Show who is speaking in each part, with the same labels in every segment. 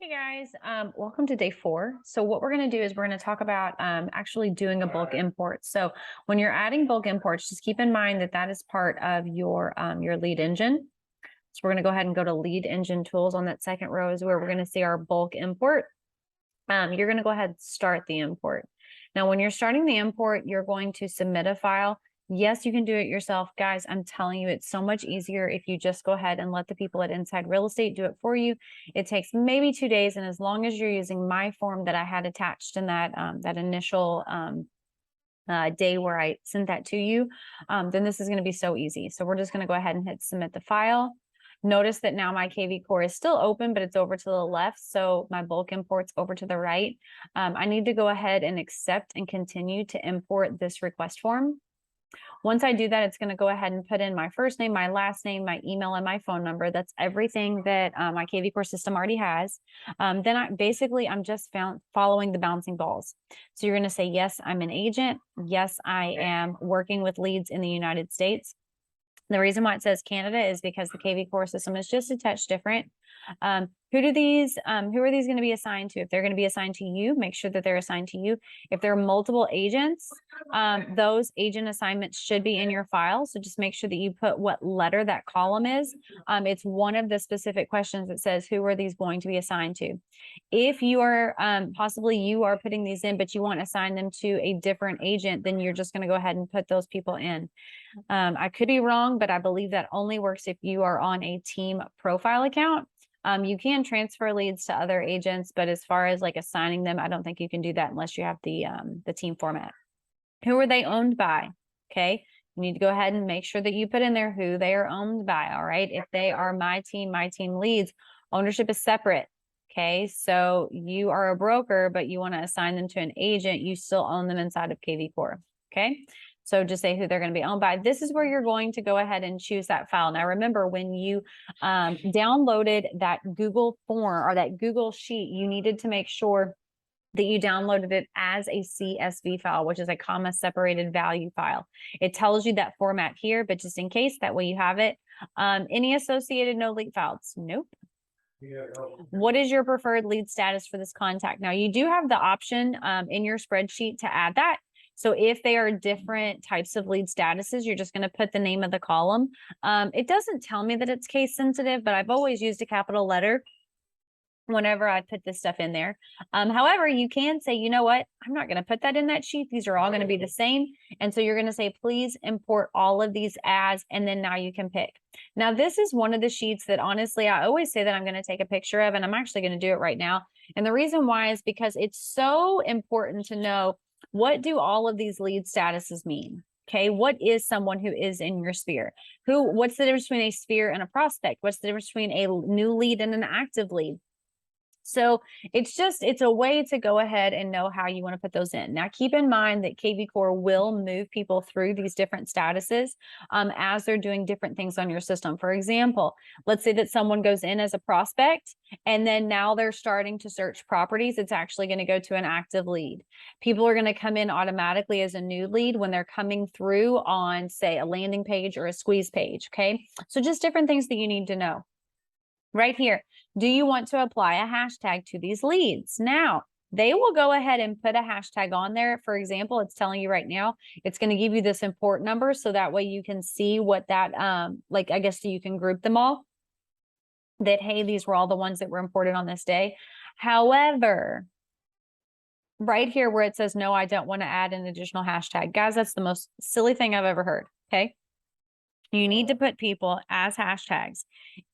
Speaker 1: Hey guys, welcome to day 4. So what we're going to do is we're going to talk about actually doing a bulk import. So when you're adding bulk imports, just keep in mind that that is part of your lead engine. So we're going to go ahead and go to lead engine tools. On that second row is where we're going to see our bulk import. You're going to go ahead and start the import. Now, when you're starting the import, you're going to submit a file. Yes, you can do it yourself. Guys, I'm telling you, it's so much easier if you just go ahead and let the people at Inside Real Estate do it for you. It takes maybe 2 days, and as long as you're using my form that I had attached in that initial day where I sent that to you, then this is going to be so easy. So we're just going to go ahead and hit submit the file. Notice that now my kvCORE is still open, but it's over to the left. So my bulk import's over to the right. I need to go ahead and accept and continue to import this request form. Once I do that, it's going to go ahead and put in my first name, my last name, my email, and my phone number. That's everything that my kvCORE system already has. Then I'm just following the bouncing balls. So you're going to say, yes, I'm an agent. Yes, I am working with leads in the United States. The reason why it says Canada is because the kvCORE system is just a touch different. Who are these going to be assigned to? If they're going to be assigned to you, make sure that they're assigned to you. If there are multiple agents, those agent assignments should be in your file. So just make sure that you put what letter that column is. It's one of the specific questions that says, who are these going to be assigned to? If you are possibly you are putting these in, but you want to assign them to a different agent, then you're just going to go ahead and put those people in. I could be wrong, but I believe that only works if you are on a team profile account. You can transfer leads to other agents, but as far as like assigning them, I don't think you can do that unless you have the team format. Who are they owned by? Okay. You need to go ahead and make sure that you put in there who they are owned by. All right. If they are my team leads, ownership is separate. Okay. So you are a broker, but you want to assign them to an agent. You still own them inside of kvCORE. Okay. So just say who they're going to be owned by. This is where you're going to go ahead and choose that file. Now, remember when you downloaded that Google form or that Google sheet, you needed to make sure that you downloaded it as a CSV file, which is a comma separated value file. It tells you that format here, but just in case, that way you have it. Any associated no lead files? Nope. What is your preferred lead status for this contact? Now, you do have the option in your spreadsheet to add that. So if they are different types of lead statuses, you're just going to put the name of the column. It doesn't tell me that it's case sensitive, but I've always used a capital letter whenever I put this stuff in there. However, you can say, you know what, I'm not going to put that in that sheet. These are all going to be the same. And so you're going to say, please import all of these as, and then now you can pick. Now, this is one of the sheets that honestly, I always say that I'm going to take a picture of, and I'm actually going to do it right now. And the reason why is because it's so important to know, what do all of these lead statuses mean? Okay, what is someone who is in your sphere? What's the difference between a sphere and a prospect? What's the difference between a new lead and an active lead? So it's a way to go ahead and know how you want to put those in. Now, keep in mind that kvCORE will move people through these different statuses as they're doing different things on your system. For example, let's say that someone goes in as a prospect and then now they're starting to search properties. It's actually going to go to an active lead. People are going to come in automatically as a new lead when they're coming through on, say, a landing page or a squeeze page. Okay, so just different things that you need to know. Right here, do you want to apply a hashtag to these leads? Now, they will go ahead and put a hashtag on there. For example, it's telling you right now, it's going to give you this import number. So that way you can see what that, I guess so you can group them all. That, hey, these were all the ones that were imported on this day. However, right here where it says, no, I don't want to add an additional hashtag. Guys, that's the most silly thing I've ever heard. Okay. You need to put people as hashtags,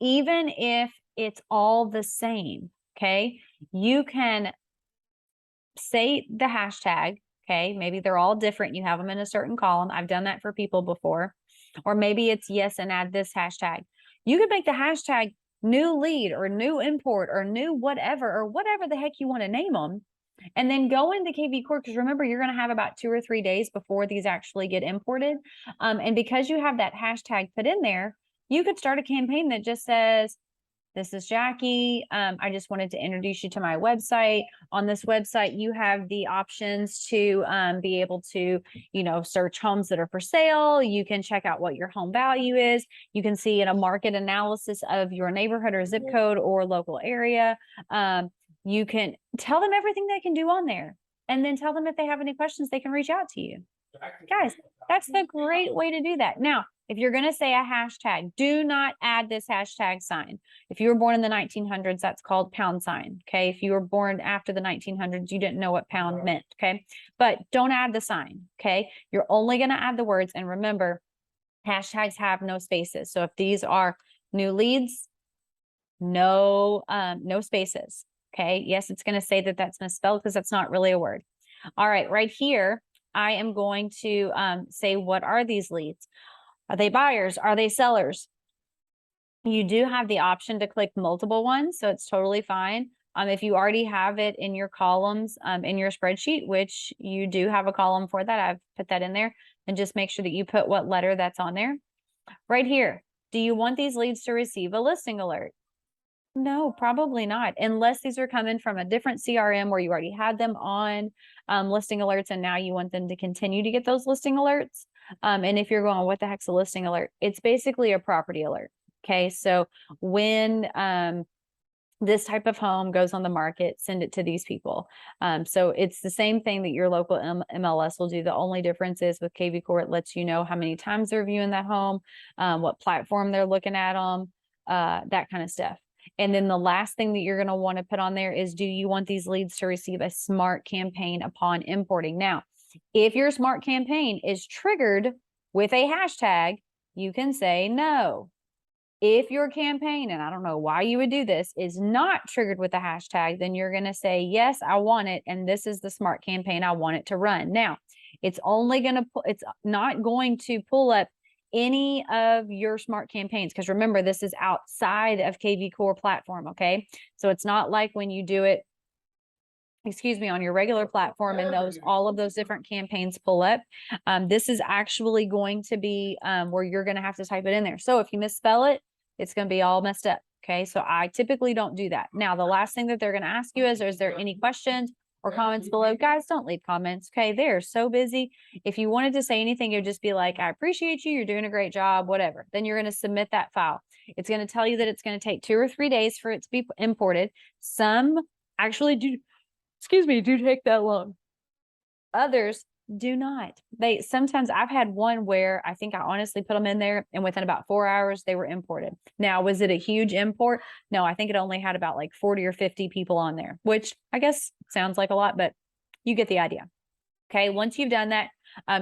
Speaker 1: even if it's all the same. Okay. You can say the hashtag. Okay. Maybe they're all different. You have them in a certain column. I've done that for people before. Or maybe it's yes and add this hashtag. You could make the hashtag new lead or new import or new whatever the heck you want to name them. And then go into kvCORE, because remember, you're going to have about 2 or 3 days before these actually get imported. And because you have that hashtag put in there, you could start a campaign that just says, this is Jackie. I just wanted to introduce you to my website. On this website, you have the options to be able to, search homes that are for sale. You can check out what your home value is. You can see in a market analysis of your neighborhood or zip code or local area. You can tell them everything they can do on there, and then tell them if they have any questions, they can reach out to you. Guys, that's the great way to do that. Now, if you're going to say a hashtag, do not add this hashtag sign. If you were born in the 1900s, that's called pound sign. Okay. If you were born after the 1900s, you didn't know what pound meant. Okay. But don't add the sign. Okay. You're only going to add the words. And remember, hashtags have no spaces. So if these are new leads, no spaces. Okay. Yes, it's going to say that that's misspelled because that's not really a word. All right. Right here, I am going to say, what are these leads? Are they buyers? Are they sellers? You do have the option to click multiple ones, so it's totally fine. If you already have it in your columns in your spreadsheet, which you do have a column for that, I've put that in there, and just make sure that you put what letter that's on there. Right here, do you want these leads to receive a listing alert? No, probably not, unless these are coming from a different CRM where you already had them on listing alerts, and now you want them to continue to get those listing alerts. And if you're going, what the heck's a listing alert? It's basically a property alert. Okay, so when this type of home goes on the market, send it to these people. So it's the same thing that your local MLS will do. The only difference is with kvCORE, it lets you know how many times they're viewing that home, what platform they're looking at them, that kind of stuff. And then the last thing that you're going to want to put on there is, do you want these leads to receive a smart campaign upon importing? Now, if your smart campaign is triggered with a hashtag, you can say no. If your campaign, and I don't know why you would do this, is not triggered with a hashtag, then you're going to say, yes, I want it. And this is the smart campaign I want it to run. Now, it's not going to pull up any of your smart campaigns, because remember, this is outside of kvCORE platform. Okay. So it's not like when you do it, on your regular platform, and all of those different campaigns pull up. This is actually going to be where you're going to have to type it in there. So if you misspell it, it's going to be all messed up. Okay. So I typically don't do that. Now, the last thing that they're going to ask you is there any questions or comments below? Guys, don't leave comments. Okay. They're so busy. If you wanted to say anything, you'd just be like, I appreciate you. You're doing a great job, whatever. Then you're going to submit that file. It's going to tell you that it's going to take 2 or 3 days for it to be imported. Some actually do take that long. Others do not. Sometimes I've had one where I think I honestly put them in there, and within about 4 hours, they were imported. Now, was it a huge import? No, I think it only had about like 40 or 50 people on there, which I guess sounds like a lot, but you get the idea. Okay. Once you've done that,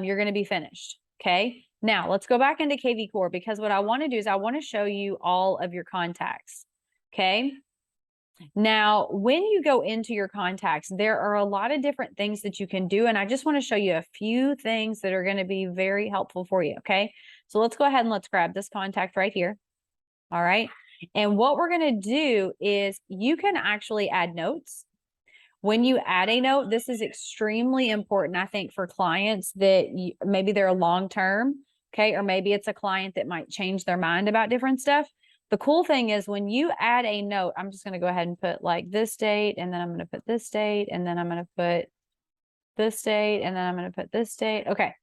Speaker 1: you're going to be finished. Okay. Now let's go back into kvCORE, because what I want to do is I want to show you all of your contacts. Okay. Now, when you go into your contacts, there are a lot of different things that you can do. And I just want to show you a few things that are going to be very helpful for you. Okay. So let's go ahead and let's grab this contact right here. All right. And what we're going to do is you can actually add notes. When you add a note, this is extremely important, I think, for clients that maybe they're long-term. Okay. Or maybe it's a client that might change their mind about different stuff. The cool thing is when you add a note, I'm just going to go ahead and put like this date, and then I'm going to put this date, and then I'm going to put this date, and then I'm going to put this date. Okay.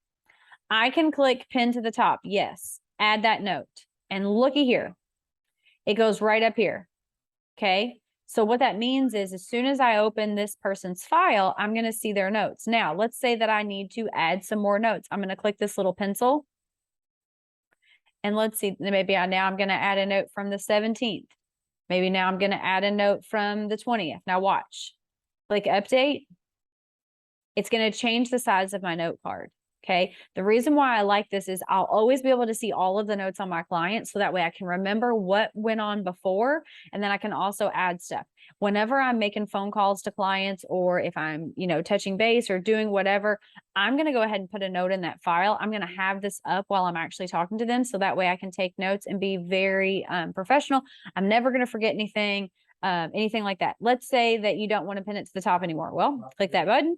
Speaker 1: I can click pin to the top. Yes. Add that note. And looky here. It goes right up here. Okay. So what that means is as soon as I open this person's file, I'm going to see their notes. Now, let's say that I need to add some more notes. I'm going to click this little pencil. And let's see, maybe now I'm going to add a note from the 17th. Maybe now I'm going to add a note from the 20th. Now watch. Click update. It's going to change the size of my note card. Okay. The reason why I like this is I'll always be able to see all of the notes on my clients. So that way I can remember what went on before. And then I can also add stuff. Whenever I'm making phone calls to clients, or if I'm, touching base or doing whatever, I'm going to go ahead and put a note in that file. I'm going to have this up while I'm actually talking to them. So that way I can take notes and be very professional. I'm never going to forget anything like that. Let's say that you don't want to pin it to the top anymore. Well, click that button.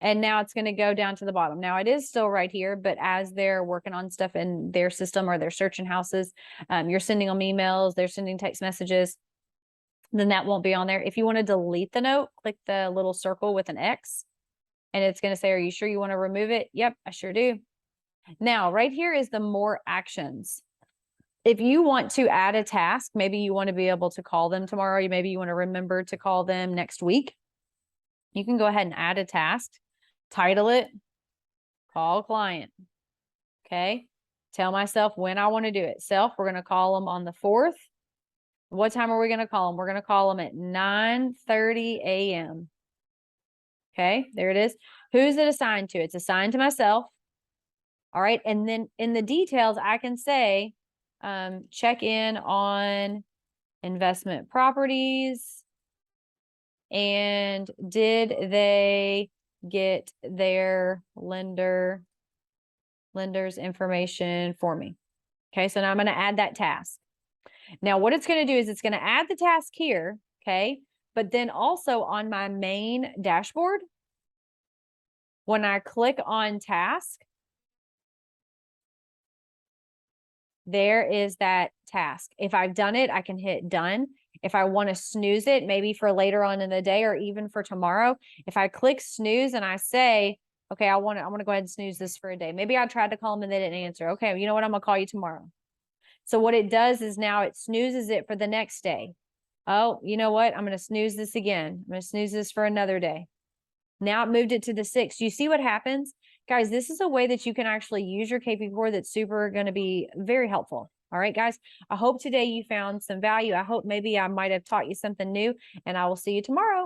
Speaker 1: And now it's going to go down to the bottom. Now it is still right here, but as they're working on stuff in their system or they're searching houses, you're sending them emails, they're sending text messages, then that won't be on there. If you want to delete the note, click the little circle with an X, and it's going to say, are you sure you want to remove it? Yep, I sure do. Now, right here is the more actions. If you want to add a task, maybe you want to be able to call them tomorrow. Maybe you want to remember to call them next week. You can go ahead and add a task, title it, call client. Okay. Tell myself when I want to do it. Self, we're going to call them on the 4th. What time are we going to call them? We're going to call them at 9:30 a.m. Okay, there it is. Who's it assigned to? It's assigned to myself. All right. And then in the details, I can say, check in on investment properties. And did they get their lender's information for me? Okay, so now I'm going to add that task. Now, what it's going to do is it's going to add the task here, okay? But then also on my main dashboard, when I click on task, there is that task. If I've done it, I can hit done. If I want to snooze it, maybe for later on in the day or even for tomorrow, if I click snooze and I say, okay, I want to go ahead and snooze this for a day. Maybe I tried to call them and they didn't answer. Okay, you know what? I'm going to call you tomorrow. So what it does is now it snoozes it for the next day. Oh, you know what? I'm going to snooze this again. I'm going to snooze this for another day. Now it moved it to the 6th. You see what happens? Guys, this is a way that you can actually use your kvCORE that's super going to be very helpful. All right, guys, I hope today you found some value. I hope maybe I might have taught you something new, and I will see you tomorrow.